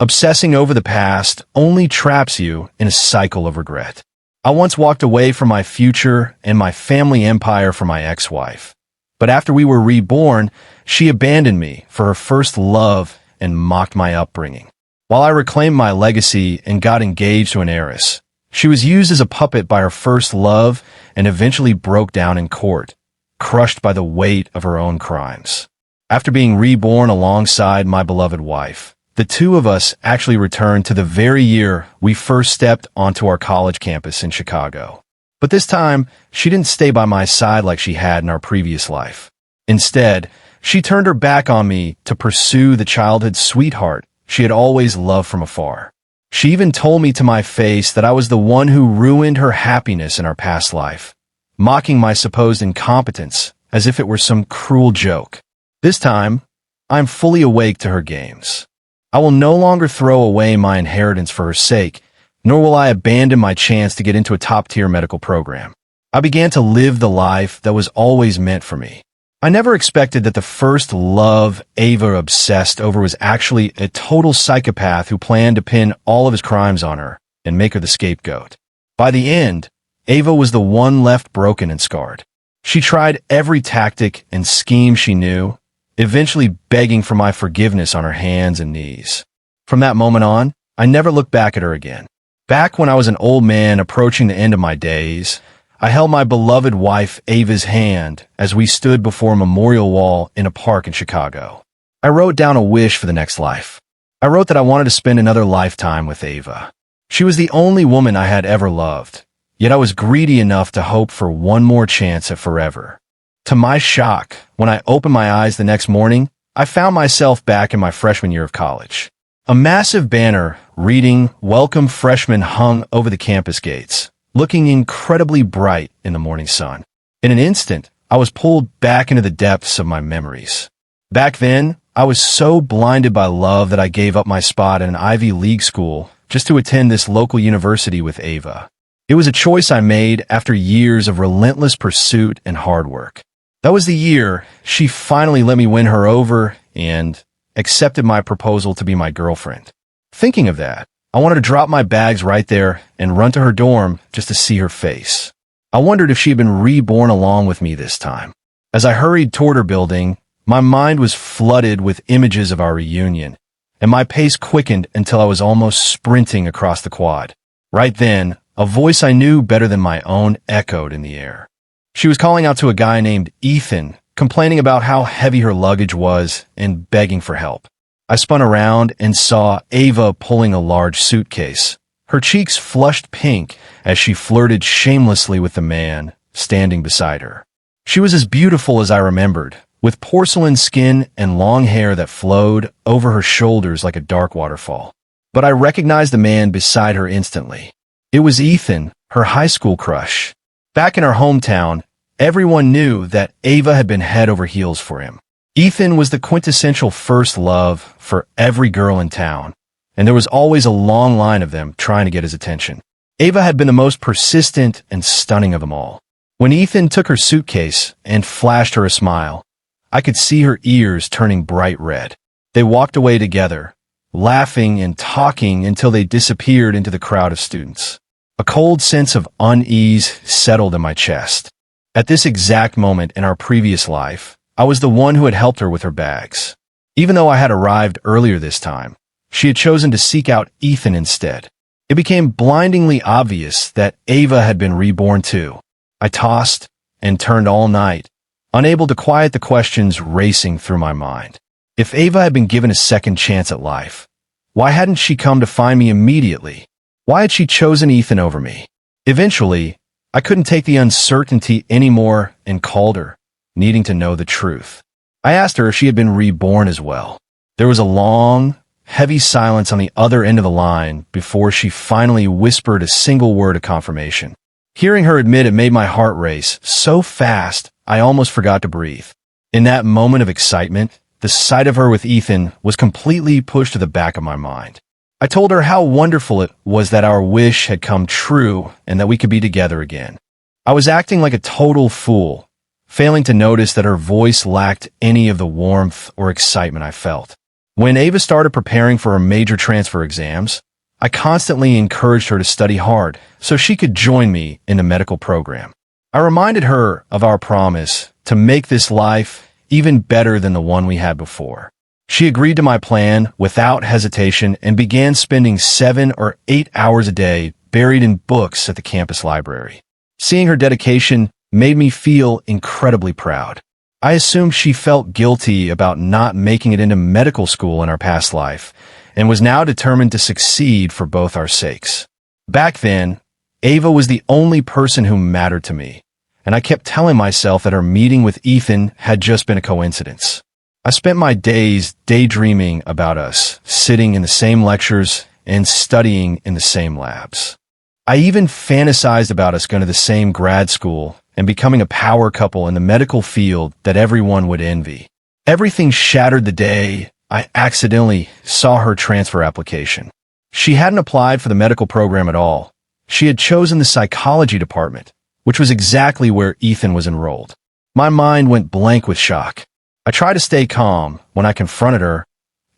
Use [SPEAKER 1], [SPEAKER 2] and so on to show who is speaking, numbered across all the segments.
[SPEAKER 1] Obsessing over the past only traps you in a cycle of regret. I once walked away from my future and my family empire for my ex-wife. But after we were reborn, she abandoned me for her first love and mocked my upbringing. While I reclaimed my legacy and got engaged to an heiress, she was used as a puppet by her first love and eventually broke down in court, crushed by the weight of her own crimes. After being reborn alongside my beloved wife, the two of us actually returned to the very year we first stepped onto our college campus in Chicago. But this time, she didn't stay by my side like she had in our previous life. Instead, she turned her back on me to pursue the childhood sweetheart she had always loved from afar. She even told me to my face that I was the one who ruined her happiness in our past life, mocking my supposed incompetence as if it were some cruel joke. This time, I'm fully awake to her games. I will no longer throw away my inheritance for her sake, nor will I abandon my chance to get into a top-tier medical program. I began to live the life that was always meant for me. I never expected that the first love Ava obsessed over was actually a total psychopath who planned to pin all of his crimes on her and make her the scapegoat. By the end, Ava was the one left broken and scarred. She tried every tactic and scheme she knew, eventually begging for my forgiveness on her hands and knees. From that moment on, I never looked back at her again. Back when I was an old man approaching the end of my days, I held my beloved wife Ava's hand as we stood before a memorial wall in a park in Chicago. I wrote down a wish for the next life. I wrote that I wanted to spend another lifetime with Ava. She was the only woman I had ever loved, yet I was greedy enough to hope for one more chance at forever. To my shock, when I opened my eyes the next morning, I found myself back in my freshman year of college. A massive banner reading "Welcome Freshmen" hung over the campus gates, looking incredibly bright in the morning sun. In an instant, I was pulled back into the depths of my memories. Back then, I was so blinded by love that I gave up my spot at an Ivy League school just to attend this local university with Ava. It was a choice I made after years of relentless pursuit and hard work. That was the year she finally let me win her over and accepted my proposal to be my girlfriend. Thinking of that, I wanted to drop my bags right there and run to her dorm just to see her face. I wondered if she had been reborn along with me this time. As I hurried toward her building, my mind was flooded with images of our reunion, and my pace quickened until I was almost sprinting across the quad. Right then, a voice I knew better than my own echoed in the air. She was calling out to a guy named Ethan, complaining about how heavy her luggage was and begging for help. I spun around and saw Ava pulling a large suitcase. Her cheeks flushed pink as she flirted shamelessly with the man standing beside her. She was as beautiful as I remembered, with porcelain skin and long hair that flowed over her shoulders like a dark waterfall. But I recognized the man beside her instantly. It was Ethan, her high school crush. Back in our hometown, everyone knew that Ava had been head over heels for him. Ethan was the quintessential first love for every girl in town, and there was always a long line of them trying to get his attention. Ava had been the most persistent and stunning of them all. When Ethan took her suitcase and flashed her a smile, I could see her ears turning bright red. They walked away together, laughing and talking until they disappeared into the crowd of students. A cold sense of unease settled in my chest. At this exact moment in our previous life, I was the one who had helped her with her bags. Even though I had arrived earlier this time, she had chosen to seek out Ethan instead. It became blindingly obvious that Ava had been reborn too. I tossed and turned all night, unable to quiet the questions racing through my mind. If Ava had been given a second chance at life, why hadn't she come to find me immediately? Why had she chosen Ethan over me? Eventually, I couldn't take the uncertainty anymore and called her, needing to know the truth. I asked her if she had been reborn as well. There was a long, heavy silence on the other end of the line before she finally whispered a single word of confirmation. Hearing her admit it made my heart race so fast I almost forgot to breathe. In that moment of excitement, the sight of her with Ethan was completely pushed to the back of my mind. I told her how wonderful it was that our wish had come true and that we could be together again. I was acting like a total fool, failing to notice that her voice lacked any of the warmth or excitement I felt. When Ava started preparing for her major transfer exams, I constantly encouraged her to study hard so she could join me in the medical program. I reminded her of our promise to make this life even better than the one we had before. She agreed to my plan without hesitation and began spending 7 or 8 hours a day buried in books at the campus library. Seeing her dedication made me feel incredibly proud. I assumed she felt guilty about not making it into medical school in our past life and was now determined to succeed for both our sakes. Back then, Ava was the only person who mattered to me, and I kept telling myself that her meeting with Ethan had just been a coincidence. I spent my days daydreaming about us, sitting in the same lectures and studying in the same labs. I even fantasized about us going to the same grad school and becoming a power couple in the medical field that everyone would envy. Everything shattered the day I accidentally saw her transfer application. She hadn't applied for the medical program at all. She had chosen the psychology department, which was exactly where Ethan was enrolled. My mind went blank with shock. I tried to stay calm when I confronted her,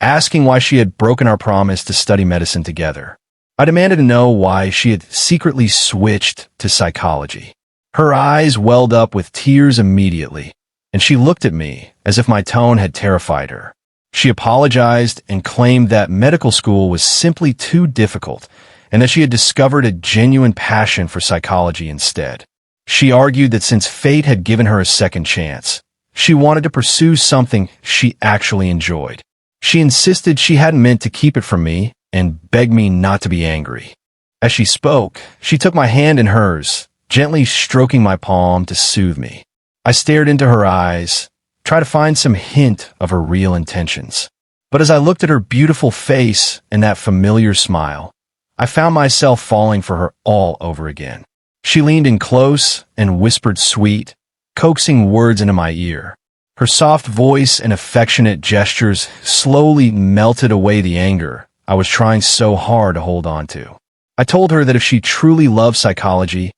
[SPEAKER 1] asking why she had broken our promise to study medicine together. I demanded to know why she had secretly switched to psychology. Her eyes welled up with tears immediately, and she looked at me as if my tone had terrified her. She apologized and claimed that medical school was simply too difficult and that she had discovered a genuine passion for psychology instead. She argued that since fate had given her a second chance, she wanted to pursue something she actually enjoyed. She insisted she hadn't meant to keep it from me and begged me not to be angry. As she spoke, she took my hand in hers, gently stroking my palm to soothe me. I stared into her eyes, tried to find some hint of her real intentions. But as I looked at her beautiful face and that familiar smile, I found myself falling for her all over again. She leaned in close and whispered sweet, coaxing words into my ear. Her soft voice and affectionate gestures slowly melted away the anger I was trying so hard to hold on to. I told her that if she truly loved psychology,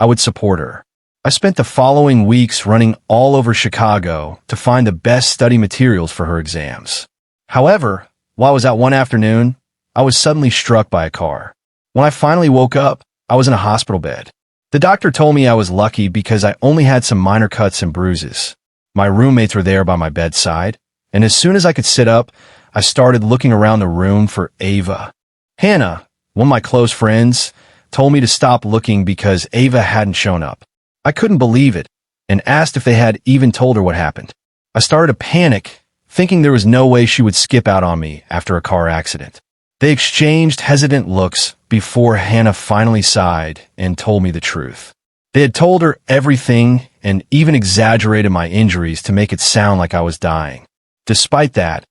[SPEAKER 1] I would support her. I spent the following weeks running all over Chicago to find the best study materials for her exams. However, while I was out one afternoon, I was suddenly struck by a car. When I finally woke up, I was in a hospital bed. The doctor told me I was lucky because I only had some minor cuts and bruises. My roommates were there by my bedside, and as soon as I could sit up, I started looking around the room for Ava. Hannah, one of my close friends, told me to stop looking because Ava hadn't shown up. I couldn't believe it and asked if they had even told her what happened. I started to panic, thinking there was no way she would skip out on me after a car accident. They exchanged hesitant looks before Hannah finally sighed and told me the truth. They had told her everything and even exaggerated my injuries to make it sound like I was dying. Despite that,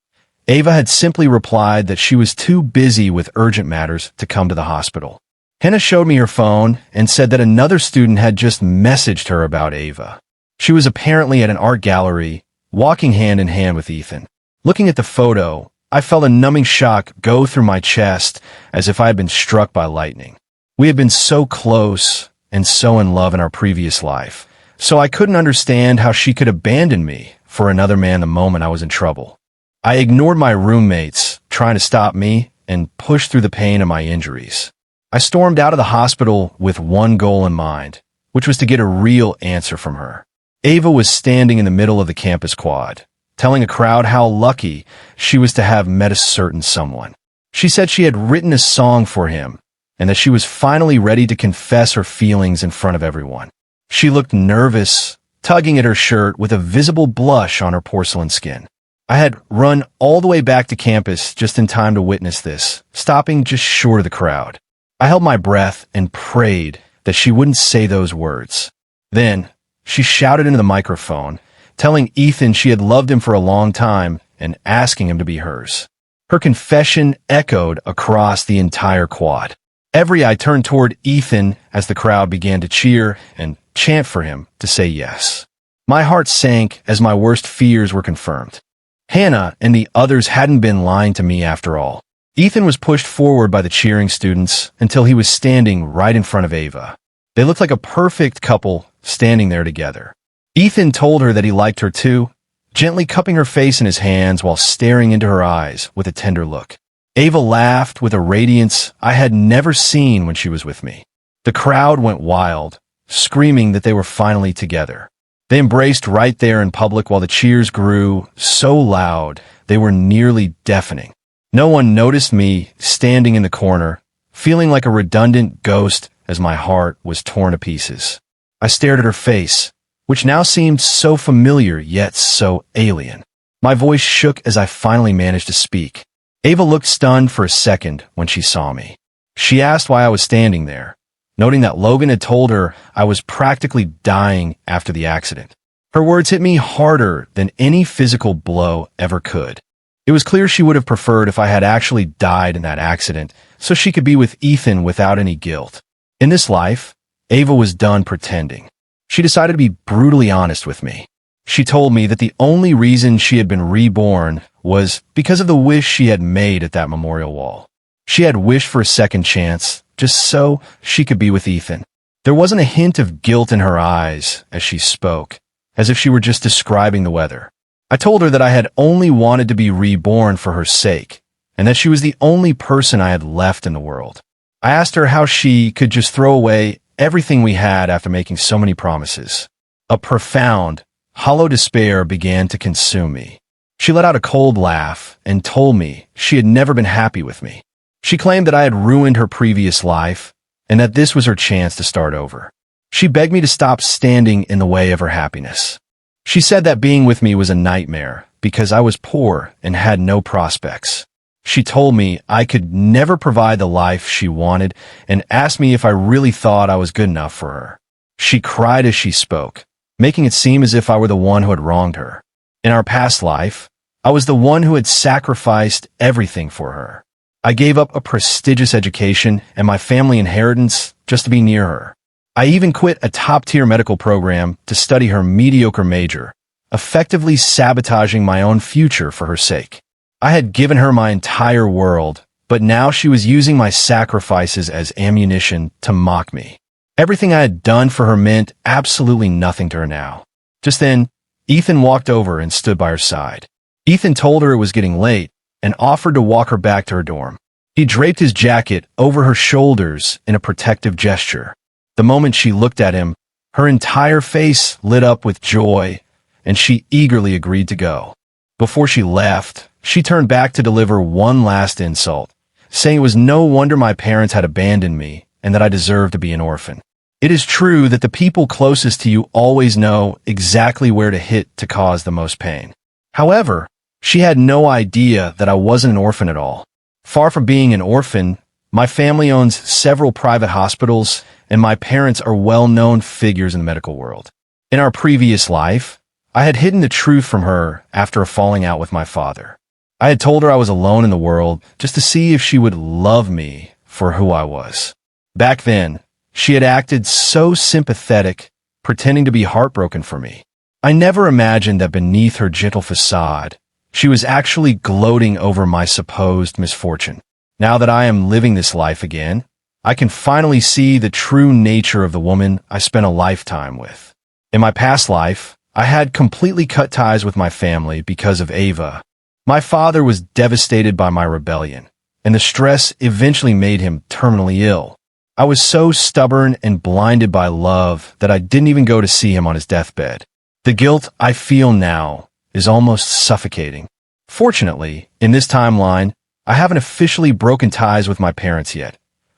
[SPEAKER 1] Ava had simply replied that she was too busy with urgent matters to come to the hospital. Hannah showed me her phone and said that another student had just messaged her about Ava. She was apparently at an art gallery, walking hand in hand with Ethan. Looking at the photo, I felt a numbing shock go through my chest as if I had been struck by lightning. We had been so close and so in love in our previous life, so I couldn't understand how she could abandon me for another man the moment I was in trouble. I ignored my roommates, trying to stop me, and pushed through the pain of my injuries. I stormed out of the hospital with one goal in mind, which was to get a real answer from her. Ava was standing in the middle of the campus quad, telling a crowd how lucky she was to have met a certain someone. She said she had written a song for him, and that she was finally ready to confess her feelings in front of everyone. She looked nervous, tugging at her shirt with a visible blush on her porcelain skin. I had run all the way back to campus just in time to witness this, stopping just short of the crowd. I held my breath and prayed that she wouldn't say those words. Then, she shouted into the microphone, telling Ethan she had loved him for a long time and asking him to be hers. Her confession echoed across the entire quad. Every eye turned toward Ethan as the crowd began to cheer and chant for him to say yes. My heart sank as my worst fears were confirmed. Hannah and the others hadn't been lying to me after all. Ethan was pushed forward by the cheering students until he was standing right in front of Ava. They looked like a perfect couple standing there together. Ethan told her that he liked her too, gently cupping her face in his hands while staring into her eyes with a tender look. Ava laughed with a radiance I had never seen when she was with me. The crowd went wild, screaming that they were finally together. They embraced right there in public while the cheers grew so loud they were nearly deafening. No one noticed me standing in the corner, feeling like a redundant ghost as my heart was torn to pieces. I stared at her face, which now seemed so familiar yet so alien. My voice shook as I finally managed to speak. Ava looked stunned for a second when she saw me. She asked why I was standing there, noting that Logan had told her I was practically dying after the accident. Her words hit me harder than any physical blow ever could. It was clear she would have preferred if I had actually died in that accident, so she could be with Ethan without any guilt. In this life, Ava was done pretending. She decided to be brutally honest with me. She told me that the only reason she had been reborn was because of the wish she had made at that memorial wall. She had wished for a second chance, just so she could be with Ethan. There wasn't a hint of guilt in her eyes as she spoke, as if she were just describing the weather. I told her that I had only wanted to be reborn for her sake, and that she was the only person I had left in the world. I asked her how she could just throw away everything we had after making so many promises. A profound, hollow despair began to consume me. She let out a cold laugh and told me she had never been happy with me. She claimed that I had ruined her previous life and that this was her chance to start over. She begged me to stop standing in the way of her happiness. She said that being with me was a nightmare because I was poor and had no prospects. She told me I could never provide the life she wanted and asked me if I really thought I was good enough for her. She cried as she spoke, making it seem as if I were the one who had wronged her. In our past life, I was the one who had sacrificed everything for her. I gave up a prestigious education and my family inheritance just to be near her. I even quit a top-tier medical program to study her mediocre major, effectively sabotaging my own future for her sake. I had given her my entire world, but now she was using my sacrifices as ammunition to mock me. Everything I had done for her meant absolutely nothing to her now. Just then, Ethan walked over and stood by her side. Ethan told her it was getting late and offered to walk her back to her dorm. He draped his jacket over her shoulders in a protective gesture. The moment she looked at him, her entire face lit up with joy, and she eagerly agreed to go. Before she left, she turned back to deliver one last insult, saying it was no wonder my parents had abandoned me and that I deserved to be an orphan. It is true that the people closest to you always know exactly where to hit to cause the most pain. However, she had no idea that I wasn't an orphan at all. Far from being an orphan, my family owns several private hospitals, and my parents are well-known figures in the medical world. In our previous life, I had hidden the truth from her after a falling out with my father. I had told her I was alone in the world just to see if she would love me for who I was. Back then, she had acted so sympathetic, pretending to be heartbroken for me. I never imagined that beneath her gentle facade, she was actually gloating over my supposed misfortune. Now that I am living this life again, I can finally see the true nature of the woman I spent a lifetime with. In my past life, I had completely cut ties with my family because of Ava. My father was devastated by my rebellion, and the stress eventually made him terminally ill. I was so stubborn and blinded by love that I didn't even go to see him on his deathbed. The guilt I feel now is almost suffocating. Fortunately, in this timeline, I haven't officially broken ties with my parents yet.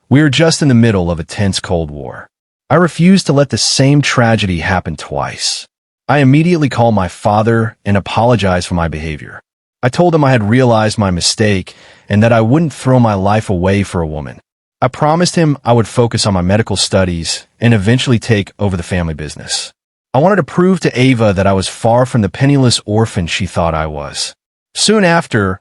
[SPEAKER 1] We are just in the middle of a tense Cold War. I refuse to let the same tragedy happen twice. I immediately called my father and apologized for my behavior. I told him I had realized my mistake and that I wouldn't throw my life away for a woman. I promised him I would focus on my medical studies and eventually take over the family business. I wanted to prove to Ava that I was far from the penniless orphan she thought I was. Soon after,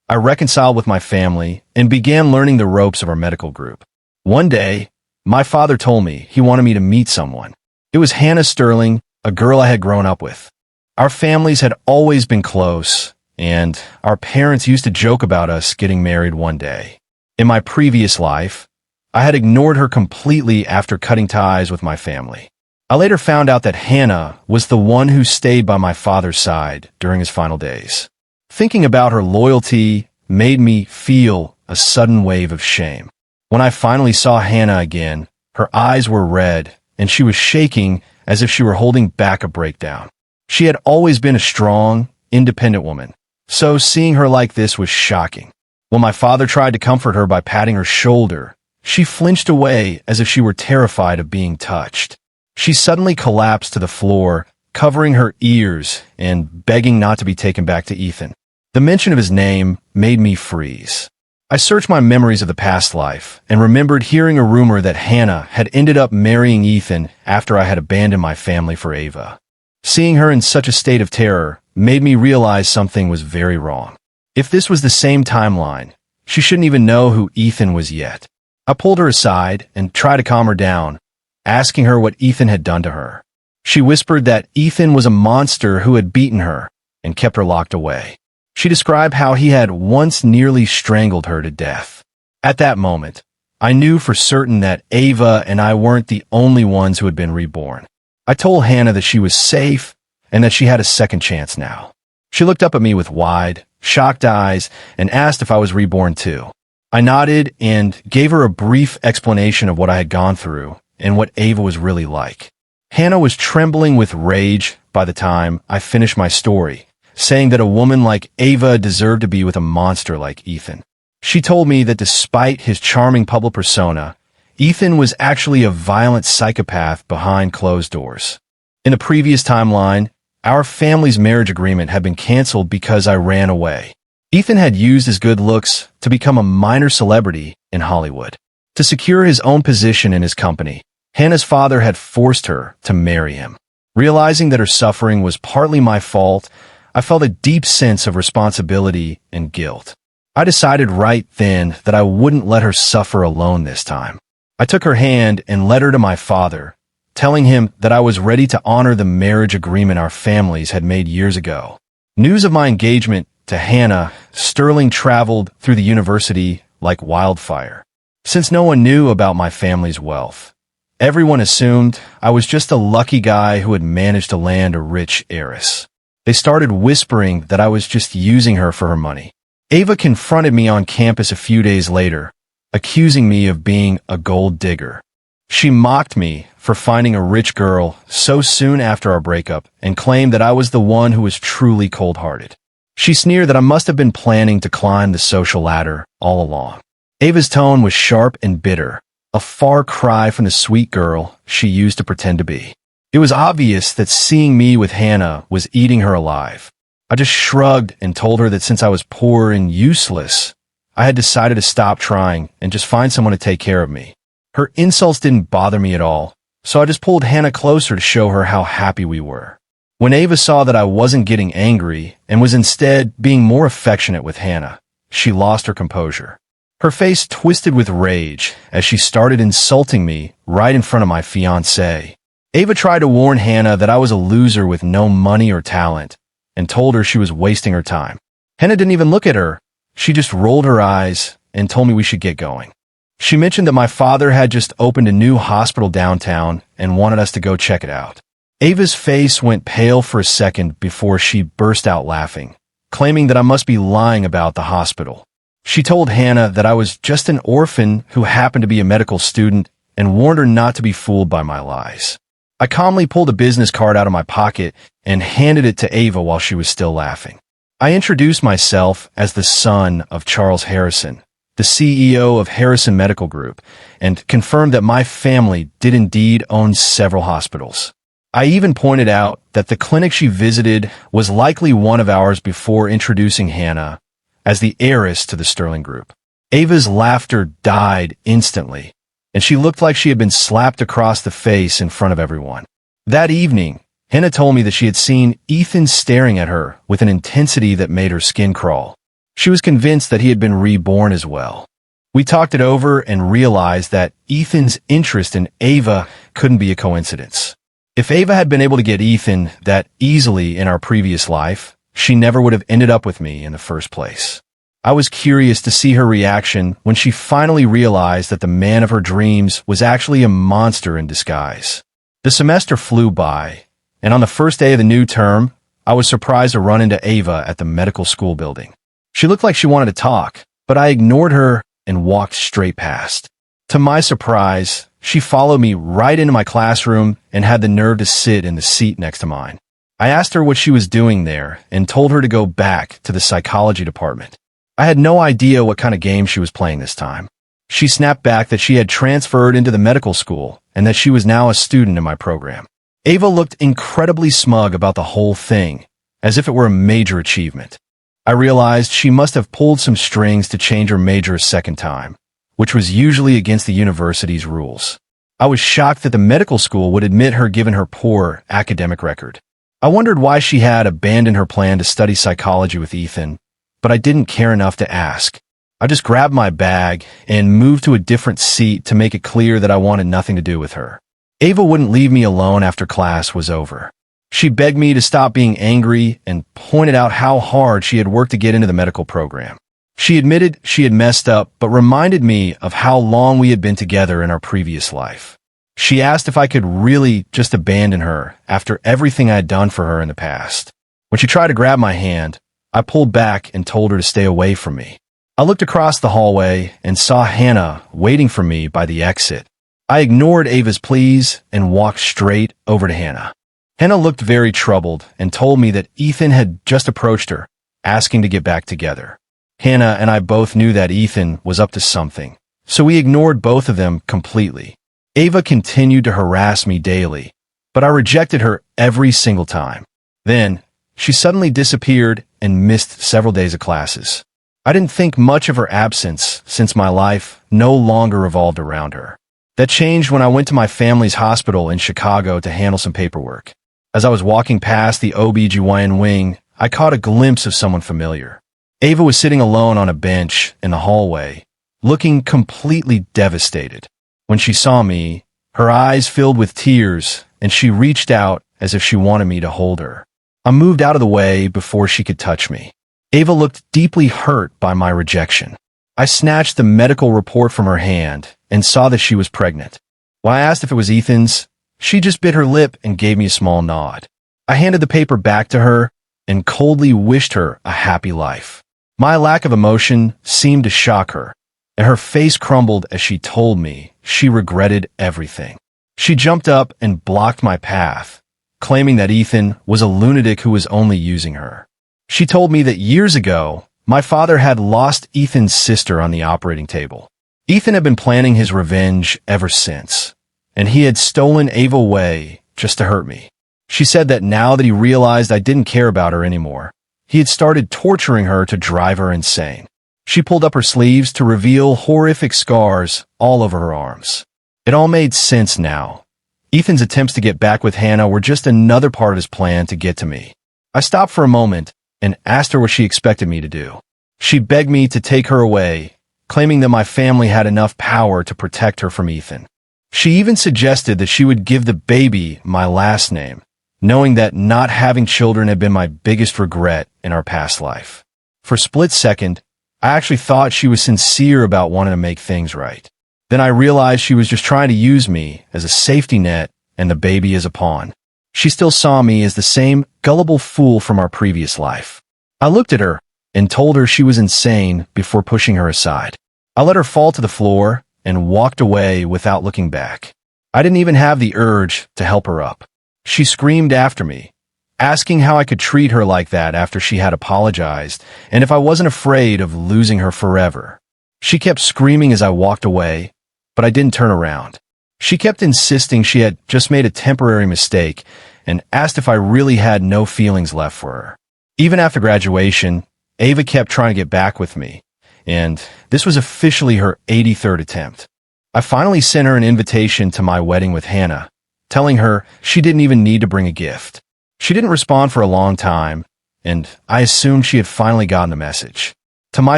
[SPEAKER 1] I reconciled with my family and began learning the ropes of our medical group. One day, my father told me he wanted me to meet someone. It was Hannah Sterling, a girl I had grown up with. Our families had always been close, and our parents used to joke about us getting married one day. In my previous life, I had ignored her completely after cutting ties with my family. I later found out that Hannah was the one who stayed by my father's side during his final days. Thinking about her loyalty made me feel a sudden wave of shame. When I finally saw Hannah again, her eyes were red and she was shaking as if she were holding back a breakdown. She had always been a strong, independent woman, so seeing her like this was shocking. When my father tried to comfort her by patting her shoulder, she flinched away as if she were terrified of being touched. She suddenly collapsed to the floor, covering her ears and begging not to be taken back to Ethan. The mention of his name made me freeze. I searched my memories of the past life and remembered hearing a rumor that Hannah had ended up marrying Ethan after I had abandoned my family for Ava. Seeing her in such a state of terror made me realize something was very wrong. If this was the same timeline, she shouldn't even know who Ethan was yet. I pulled her aside and tried to calm her down, asking her what Ethan had done to her. She whispered that Ethan was a monster who had beaten her and kept her locked away. She described how he had once nearly strangled her to death. At that moment, I knew for certain that Ava and I weren't the only ones who had been reborn. I told Hannah that she was safe and that she had a second chance now. She looked up at me with wide, shocked eyes and asked if I was reborn too. I nodded and gave her a brief explanation of what I had gone through and what Ava was really like. Hannah was trembling with rage by the time I finished my story, saying that a woman like Ava deserved to be with a monster like Ethan. She told me that despite his charming public persona, Ethan was actually a violent psychopath behind closed doors. In the previous timeline, our family's marriage agreement had been canceled because I ran away. Ethan had used his good looks to become a minor celebrity in Hollywood. To secure his own position in his company, Hannah's father had forced her to marry him. Realizing that her suffering was partly my fault, I felt a deep sense of responsibility and guilt. I decided right then that I wouldn't let her suffer alone this time. I took her hand and led her to my father, telling him that I was ready to honor the marriage agreement our families had made years ago. News of my engagement to Hannah Sterling traveled through the university like wildfire. Since no one knew about my family's wealth, everyone assumed I was just a lucky guy who had managed to land a rich heiress. They started whispering that I was just using her for her money. Ava confronted me on campus a few days later, accusing me of being a gold digger. She mocked me for finding a rich girl so soon after our breakup and claimed that I was the one who was truly cold-hearted. She sneered that I must have been planning to climb the social ladder all along. Ava's tone was sharp and bitter, a far cry from the sweet girl she used to pretend to be. It was obvious that seeing me with Hannah was eating her alive. I just shrugged and told her that since I was poor and useless, I had decided to stop trying and just find someone to take care of me. Her insults didn't bother me at all, so I just pulled Hannah closer to show her how happy we were. When Ava saw that I wasn't getting angry and was instead being more affectionate with Hannah, she lost her composure. Her face twisted with rage as she started insulting me right in front of my fiancé. Ava tried to warn Hannah that I was a loser with no money or talent and told her she was wasting her time. Hannah didn't even look at her. She just rolled her eyes and told me we should get going. She mentioned that my father had just opened a new hospital downtown and wanted us to go check it out. Ava's face went pale for a second before she burst out laughing, claiming that I must be lying about the hospital. She told Hannah that I was just an orphan who happened to be a medical student and warned her not to be fooled by my lies. I calmly pulled a business card out of my pocket and handed it to Ava while she was still laughing. I introduced myself as the son of Charles Harrison, the CEO of Harrison Medical Group, and confirmed that my family did indeed own several hospitals. I even pointed out that the clinic she visited was likely one of ours before introducing Hannah as the heiress to the Sterling Group. Ava's laughter died instantly, and she looked like she had been slapped across the face in front of everyone. That evening, Hannah told me that she had seen Ethan staring at her with an intensity that made her skin crawl. She was convinced that he had been reborn as well. We talked it over and realized that Ethan's interest in Ava couldn't be a coincidence. If Ava had been able to get Ethan that easily in our previous life, she never would have ended up with me in the first place. I was curious to see her reaction when she finally realized that the man of her dreams was actually a monster in disguise. The semester flew by, and on the first day of the new term, I was surprised to run into Ava at the medical school building. She looked like she wanted to talk, but I ignored her and walked straight past. To my surprise, she followed me right into my classroom and had the nerve to sit in the seat next to mine. I asked her what she was doing there and told her to go back to the psychology department. I had no idea what kind of game she was playing this time. She snapped back that she had transferred into the medical school and that she was now a student in my program. Ava looked incredibly smug about the whole thing, as if it were a major achievement. I realized she must have pulled some strings to change her major a second time, which was usually against the university's rules. I was shocked that the medical school would admit her given her poor academic record. I wondered why she had abandoned her plan to study psychology with Ethan, but I didn't care enough to ask. I just grabbed my bag and moved to a different seat to make it clear that I wanted nothing to do with her. Ava wouldn't leave me alone after class was over. She begged me to stop being angry and pointed out how hard she had worked to get into the medical program. She admitted she had messed up, but reminded me of how long we had been together in our previous life. She asked if I could really just abandon her after everything I had done for her in the past. When she tried to grab my hand, I pulled back and told her to stay away from me. I looked across the hallway and saw Hannah waiting for me by the exit. I ignored Ava's pleas and walked straight over to Hannah. Hannah looked very troubled and told me that Ethan had just approached her, asking to get back together. Hannah and I both knew that Ethan was up to something, so we ignored both of them completely. Ava continued to harass me daily, but I rejected her every single time. Then, she suddenly disappeared and missed several days of classes. I didn't think much of her absence since my life no longer revolved around her. That changed when I went to my family's hospital in Chicago to handle some paperwork. As I was walking past the OB/GYN wing, I caught a glimpse of someone familiar. Ava was sitting alone on a bench in the hallway, looking completely devastated. When she saw me, her eyes filled with tears, and she reached out as if she wanted me to hold her. I moved out of the way before she could touch me. Ava looked deeply hurt by my rejection. I snatched the medical report from her hand and saw that she was pregnant. When I asked if it was Ethan's, she just bit her lip and gave me a small nod. I handed the paper back to her and coldly wished her a happy life. My lack of emotion seemed to shock her, and her face crumbled as she told me she regretted everything. She jumped up and blocked my path, claiming that Ethan was a lunatic who was only using her. She told me that years ago, my father had lost Ethan's sister on the operating table. Ethan had been planning his revenge ever since, and he had stolen Ava away just to hurt me. She said that now that he realized I didn't care about her anymore, he had started torturing her to drive her insane. She pulled up her sleeves to reveal horrific scars all over her arms. It all made sense now. Ethan's attempts to get back with Hannah were just another part of his plan to get to me. I stopped for a moment and asked her what she expected me to do. She begged me to take her away, claiming that my family had enough power to protect her from Ethan. She even suggested that she would give the baby my last name, knowing that not having children had been my biggest regret in our past life. For a split second, I actually thought she was sincere about wanting to make things right. Then I realized she was just trying to use me as a safety net and the baby as a pawn. She still saw me as the same gullible fool from our previous life. I looked at her and told her she was insane before pushing her aside. I let her fall to the floor and walked away without looking back. I didn't even have the urge to help her up. She screamed after me, asking how I could treat her like that after she had apologized and if I wasn't afraid of losing her forever. She kept screaming as I walked away, but I didn't turn around. She kept insisting she had just made a temporary mistake and asked if I really had no feelings left for her. Even after graduation, Ava kept trying to get back with me, and this was officially her 83rd attempt. I finally sent her an invitation to my wedding with Hannah, telling her she didn't even need to bring a gift. She didn't respond for a long time, and I assumed she had finally gotten the message. To my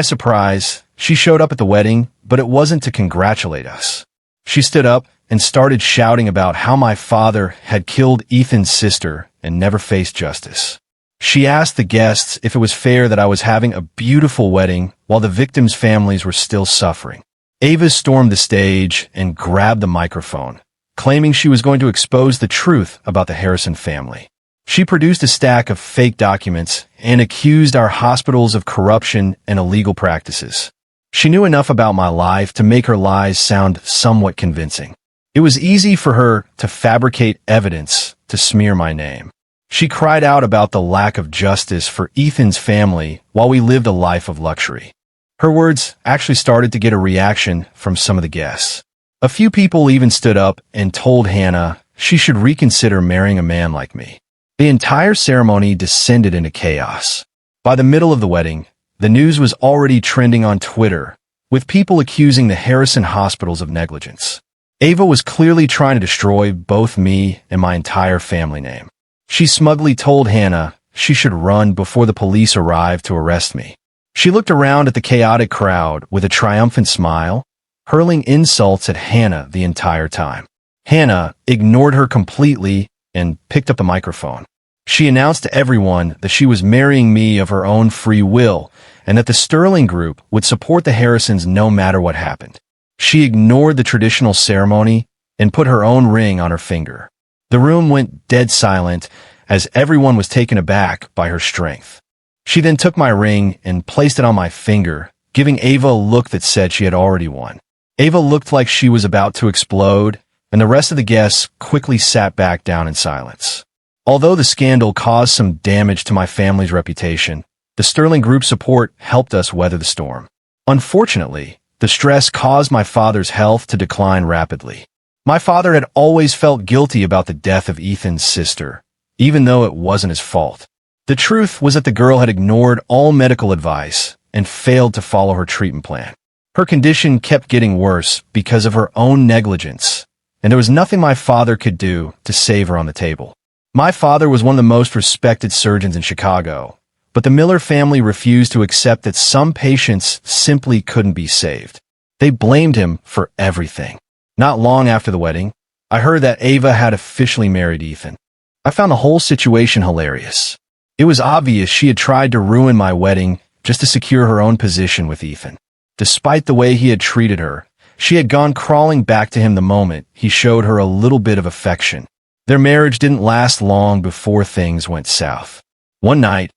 [SPEAKER 1] surprise, she showed up at the wedding, but it wasn't to congratulate us. She stood up and started shouting about how my father had killed Ethan's sister and never faced justice. She asked the guests if it was fair that I was having a beautiful wedding while the victims' families were still suffering. Ava stormed the stage and grabbed the microphone, claiming she was going to expose the truth about the Harrison family. She produced a stack of fake documents and accused our hospitals of corruption and illegal practices. She knew enough about my life to make her lies sound somewhat convincing. It was easy for her to fabricate evidence to smear my name. She cried out about the lack of justice for Ethan's family while we lived a life of luxury. Her words actually started to get a reaction from some of the guests. A few people even stood up and told Hannah she should reconsider marrying a man like me. The entire ceremony descended into chaos. By the middle of the wedding, the news was already trending on Twitter, with people accusing the Harrison hospitals of negligence. Ava was clearly trying to destroy both me and my entire family name. She smugly told Hannah she should run before the police arrived to arrest me. She looked around at the chaotic crowd with a triumphant smile, hurling insults at Hannah the entire time. Hannah ignored her completely and picked up the microphone. She announced to everyone that she was marrying me of her own free will and that the Sterling Group would support the Harrisons no matter what happened. She ignored the traditional ceremony and put her own ring on her finger. The room went dead silent as everyone was taken aback by her strength. She then took my ring and placed it on my finger, giving Ava a look that said she had already won. Ava looked like she was about to explode, and the rest of the guests quickly sat back down in silence. Although the scandal caused some damage to my family's reputation, the Sterling Group support helped us weather the storm. Unfortunately, the stress caused my father's health to decline rapidly. My father had always felt guilty about the death of Ethan's sister, even though it wasn't his fault. The truth was that the girl had ignored all medical advice and failed to follow her treatment plan. Her condition kept getting worse because of her own negligence, and there was nothing my father could do to save her on the table. My father was one of the most respected surgeons in Chicago, but the Miller family refused to accept that some patients simply couldn't be saved. They blamed him for everything. Not long after the wedding, I heard that Ava had officially married Ethan. I found the whole situation hilarious. It was obvious she had tried to ruin my wedding just to secure her own position with Ethan. Despite the way he had treated her, she had gone crawling back to him the moment he showed her a little bit of affection. Their marriage didn't last long before things went south. One night,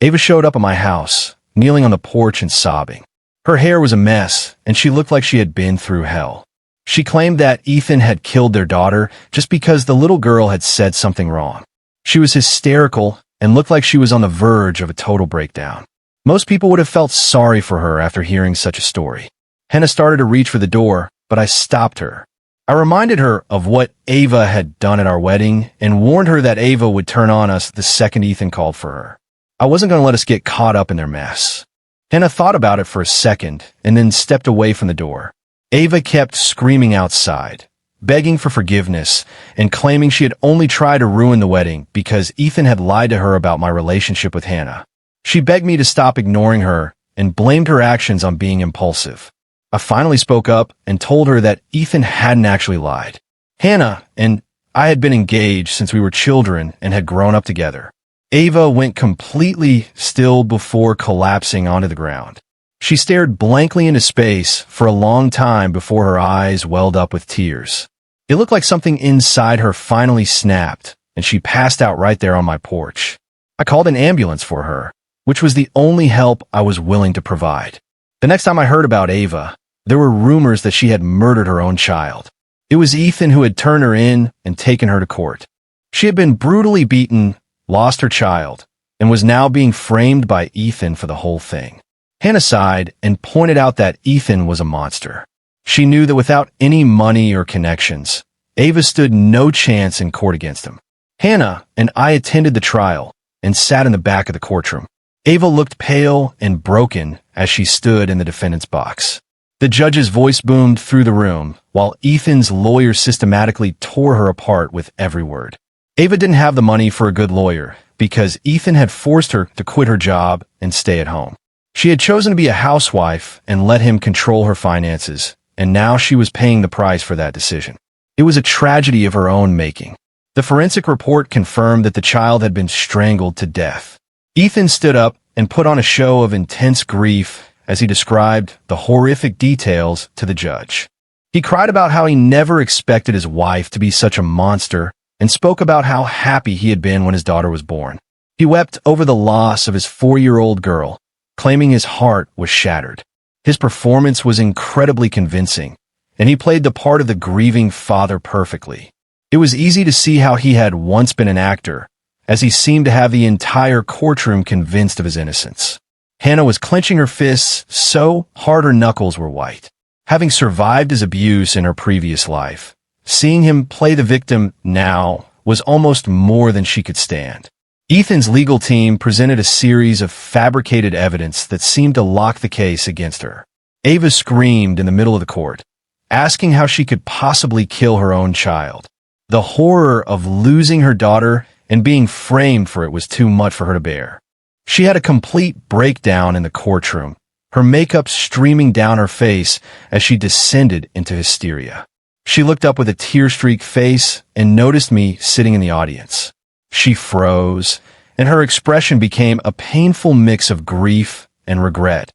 [SPEAKER 1] Ava showed up at my house, kneeling on the porch and sobbing. Her hair was a mess, and she looked like she had been through hell. She claimed that Ethan had killed their daughter just because the little girl had said something wrong. She was hysterical and looked like she was on the verge of a total breakdown. Most people would have felt sorry for her after hearing such a story. Hannah started to reach for the door, but I stopped her. I reminded her of what Ava had done at our wedding and warned her that Ava would turn on us the second Ethan called for her. I wasn't going to let us get caught up in their mess. Hannah thought about it for a second and then stepped away from the door. Ava kept screaming outside, begging for forgiveness and claiming she had only tried to ruin the wedding because Ethan had lied to her about my relationship with Hannah. She begged me to stop ignoring her and blamed her actions on being impulsive. I finally spoke up and told her that Ethan hadn't actually lied. Hannah and I had been engaged since we were children and had grown up together. Ava went completely still before collapsing onto the ground. She stared blankly into space for a long time before her eyes welled up with tears. It looked like something inside her finally snapped, and she passed out right there on my porch. I called an ambulance for her, which was the only help I was willing to provide. The next time I heard about Ava, there were rumors that she had murdered her own child. It was Ethan who had turned her in and taken her to court. She had been brutally beaten, lost her child, and was now being framed by Ethan for the whole thing. Hannah sighed and pointed out that Ethan was a monster. She knew that without any money or connections, Ava stood no chance in court against him. Hannah and I attended the trial and sat in the back of the courtroom. Ava looked pale and broken as she stood in the defendant's box. The judge's voice boomed through the room, while Ethan's lawyer systematically tore her apart with every word. Ava didn't have the money for a good lawyer because Ethan had forced her to quit her job and stay at home. She had chosen to be a housewife and let him control her finances, and now she was paying the price for that decision. It was a tragedy of her own making. The forensic report confirmed that the child had been strangled to death. Ethan stood up and put on a show of intense grief as he described the horrific details to the judge. He cried about how he never expected his wife to be such a monster and spoke about how happy he had been when his daughter was born. He wept over the loss of his 4-year-old girl, claiming his heart was shattered. His performance was incredibly convincing, and he played the part of the grieving father perfectly. It was easy to see how he had once been an actor, as he seemed to have the entire courtroom convinced of his innocence. Hannah was clenching her fists so hard her knuckles were white. Having survived his abuse in her previous life, seeing him play the victim now was almost more than she could stand. Ethan's legal team presented a series of fabricated evidence that seemed to lock the case against her. Ava screamed in the middle of the court, asking how she could possibly kill her own child. The horror of losing her daughter and being framed for it was too much for her to bear. She had a complete breakdown in the courtroom, her makeup streaming down her face as she descended into hysteria. She looked up with a tear-streaked face and noticed me sitting in the audience. She froze, and her expression became a painful mix of grief and regret,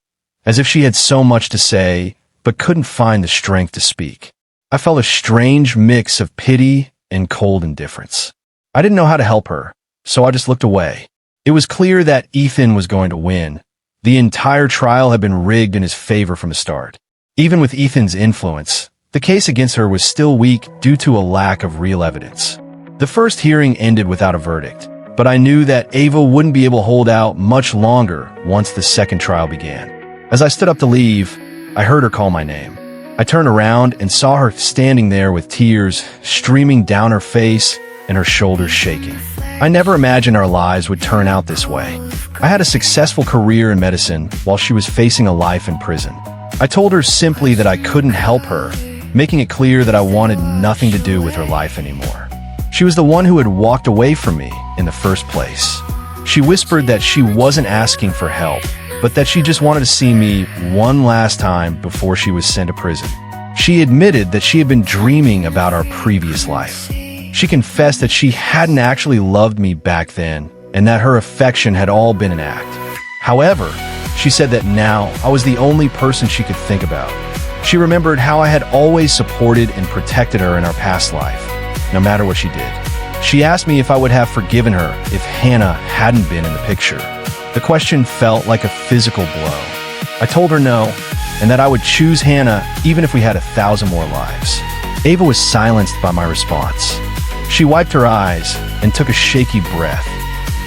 [SPEAKER 1] as if she had so much to say but couldn't find the strength to speak. I felt a strange mix of pity and cold indifference. I didn't know how to help her, so I just looked away. It was clear that Ethan was going to win. The entire trial had been rigged in his favor from the start. Even with Ethan's influence, the case against her was still weak due to a lack of real evidence. The first hearing ended without a verdict, but I knew that Ava wouldn't be able to hold out much longer once the second trial began. As I stood up to leave, I heard her call my name. I turned around and saw her standing there with tears streaming down her face and her shoulders shaking. I never imagined our lives would turn out this way. I had a successful career in medicine while she was facing a life in prison. I told her simply that I couldn't help her, making it clear that I wanted nothing to do with her life anymore. She was the one who had walked away from me in the first place. She whispered that she wasn't asking for help, but that she just wanted to see me one last time before she was sent to prison. She admitted that she had been dreaming about our previous life. She confessed that she hadn't actually loved me back then, and that her affection had all been an act. However, she said that now I was the only person she could think about. She remembered how I had always supported and protected her in our past life, no matter what she did. She asked me if I would have forgiven her if Hannah hadn't been in the picture. The question felt like a physical blow. I told her no, and that I would choose Hannah even if we had 1,000 more lives. Ava was silenced by my response. She wiped her eyes and took a shaky breath,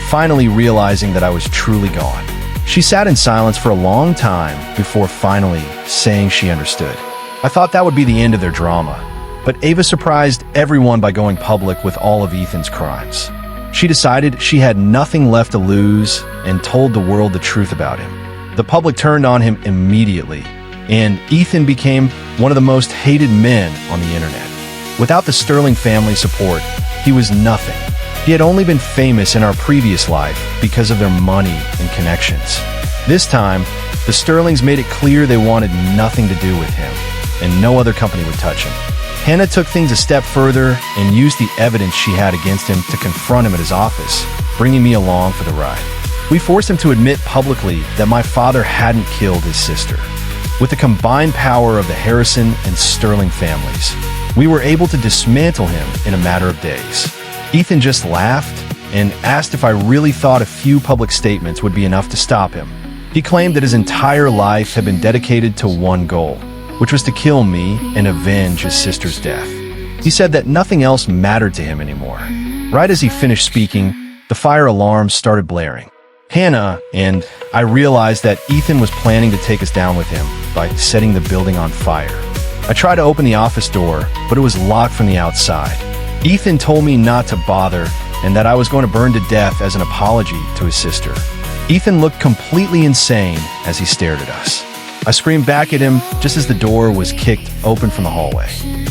[SPEAKER 1] finally realizing that I was truly gone. She sat in silence for a long time before finally saying she understood. I thought that would be the end of their drama, but Ava surprised everyone by going public with all of Ethan's crimes. She decided she had nothing left to lose and told the world the truth about him. The public turned on him immediately, and Ethan became one of the most hated men on the internet. Without the Sterling family support, he was nothing. He had only been famous in our previous life because of their money and connections. This time, the Sterlings made it clear they wanted nothing to do with him, and no other company would touch him. Hannah took things a step further and used the evidence she had against him to confront him at his office, bringing me along for the ride. We forced him to admit publicly that my father hadn't killed his sister. With the combined power of the Harrison and Sterling families, we were able to dismantle him in a matter of days. Ethan just laughed and asked if I really thought a few public statements would be enough to stop him. He claimed that his entire life had been dedicated to one goal, which was to kill me and avenge his sister's death. He said that nothing else mattered to him anymore. Right as he finished speaking, the fire alarm started blaring. Hannah and I realized that Ethan was planning to take us down with him by setting the building on fire. I tried to open the office door, but it was locked from the outside. Ethan told me not to bother and that I was going to burn to death as an apology to his sister. Ethan looked completely insane as he stared at us. I screamed back at him just as the door was kicked open from the hallway.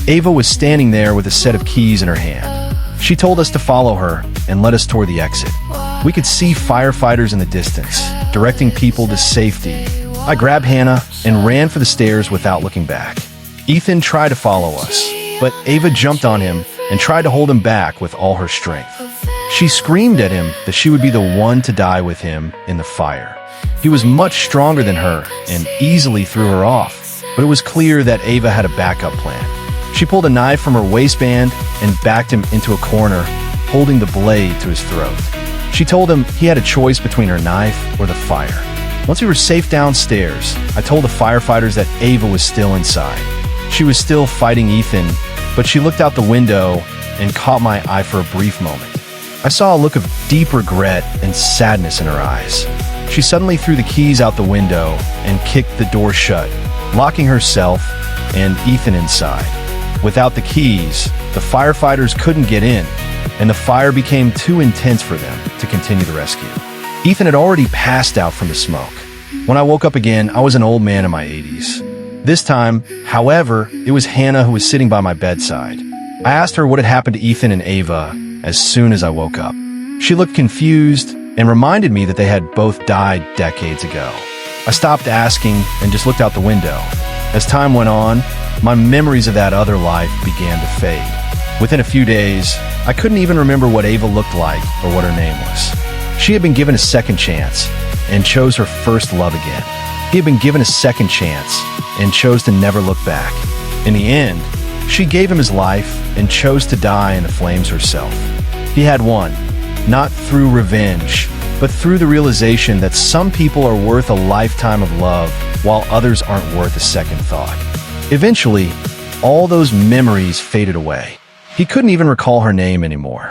[SPEAKER 1] Ava was standing there with a set of keys in her hand. She told us to follow her and led us toward the exit. We could see firefighters in the distance, directing people to safety. I grabbed Hannah and ran for the stairs without looking back. Ethan tried to follow us, but Ava jumped on him and tried to hold him back with all her strength. She screamed at him that she would be the one to die with him in the fire. He was much stronger than her and easily threw her off, but it was clear that Ava had a backup plan. She pulled a knife from her waistband and backed him into a corner, holding the blade to his throat. She told him he had a choice between her knife or the fire. Once we were safe downstairs, I told the firefighters that Ava was still inside. She was still fighting Ethan, but she looked out the window and caught my eye for a brief moment. I saw a look of deep regret and sadness in her eyes. She suddenly threw the keys out the window and kicked the door shut, locking herself and Ethan inside. Without the keys, the firefighters couldn't get in, and the fire became too intense for them to continue the rescue. Ethan had already passed out from the smoke. When I woke up again, I was an old man in my 80s. This time, however, it was Hannah who was sitting by my bedside. I asked her what had happened to Ethan and Ava as soon as I woke up. She looked confused and reminded me that they had both died decades ago. I stopped asking and just looked out the window. As time went on, my memories of that other life began to fade. Within a few days, I couldn't even remember what Ava looked like or what her name was. She had been given a second chance and chose her first love again. He had been given a second chance and chose to never look back. In the end, she gave him his life and chose to die in the flames herself. He had won, not through revenge, but through the realization that some people are worth a lifetime of love while others aren't worth a second thought. Eventually, all those memories faded away. He couldn't even recall her name anymore.